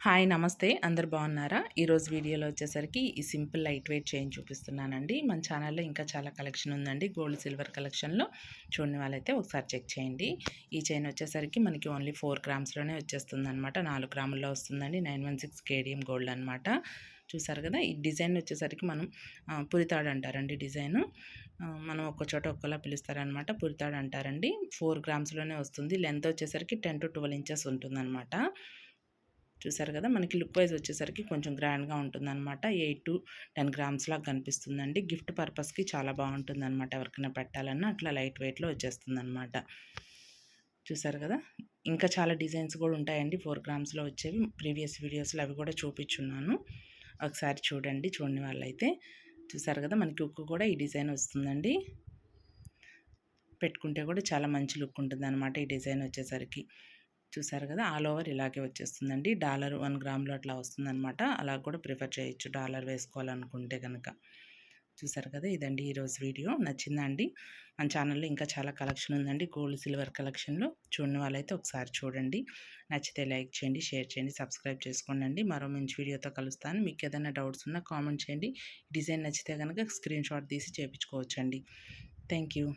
Hi నమస్తే అందరు బాగున్నారా? ఈరోజు వీడియోలో వచ్చేసరికి ఈ సింపుల్ లైట్ వెయిట్ చైన్ చూపిస్తున్నానండి. మన ఛానల్లో ఇంకా చాలా కలెక్షన్ ఉందండి. గోల్డ్ సిల్వర్ కలెక్షన్లో చూడని వాళ్ళైతే ఒకసారి చెక్ చేయండి. ఈ చైన్ వచ్చేసరికి మనకి ఓన్లీ 4 గ్రామ్స్లోనే వచ్చేస్తుంది అనమాట. 4 గ్రాముల్లో వస్తుందండి. 916 కేడిఎం గోల్డ్ అనమాట. చూసారు కదా, ఈ డిజైన్ వచ్చేసరికి మనం పురితాడు అంటారండి. డిజైను మనం ఒక్క చోట ఒక్కలా పిలుస్తారనమాట. పురితాడు అంటారండి. 4 గ్రామ్స్లోనే వస్తుంది. లెంత్ వచ్చేసరికి 10 to 12 ఇంచెస్ ఉంటుందన్నమాట. చూసారు కదా, మనకి లుక్ వైజ్ వచ్చేసరికి కొంచెం గ్రాండ్గా ఉంటుందన్నమాట. 8 to 10 గ్రామ్స్ లాగా కనిపిస్తుందండి. గిఫ్ట్ పర్పస్కి చాలా బాగుంటుందన్నమాట. ఎవరికైనా పెట్టాలన్నా అట్లా లైట్ వెయిట్లో వచ్చేస్తుందన్నమాట. చూసారు కదా, ఇంకా చాలా డిజైన్స్ కూడా ఉంటాయండి 4 గ్రామ్స్లో వచ్చేవి. ప్రీవియస్ వీడియోస్లో అవి కూడా చూపించున్నాను. ఒకసారి చూడండి చూడని వాళ్ళైతే. చూసారు కదా, మనకి ఉక్కు కూడా ఈ డిజైన్ వస్తుందండి. పెట్టుకుంటే కూడా చాలా మంచి లుక్ ఉంటుంది అనమాట ఈ డిజైన్ వచ్చేసరికి. చూసారు కదా, ఆల్ ఓవర్ ఇలాగే వచ్చేస్తుందండి. డాలర్ 1 గ్రామ్లో అట్లా వస్తుందన్నమాట. అలా కూడా ప్రిఫర్ చేయొచ్చు డాలర్ వేసుకోవాలనుకుంటే కనుక. చూసారు కదా, ఇదండి ఈరోజు వీడియో. నచ్చిందా అండి? మన ఛానల్లో ఇంకా చాలా కలెక్షన్ ఉందండి గోల్డ్ సిల్వర్ కలెక్షన్లో. చూడని వాళ్ళైతే ఒకసారి చూడండి. నచ్చితే లైక్ చేయండి, షేర్ చేయండి, సబ్స్క్రైబ్ చేసుకోండి. మరో మంచి వీడియోతో కలుస్తాను. మీకు ఏదైనా డౌట్స్ ఉన్నా కామెంట్ చేయండి. డిజైన్ నచ్చితే కనుక స్క్రీన్ షాట్ తీసి చేయించుకోవచ్చండి. Thank you.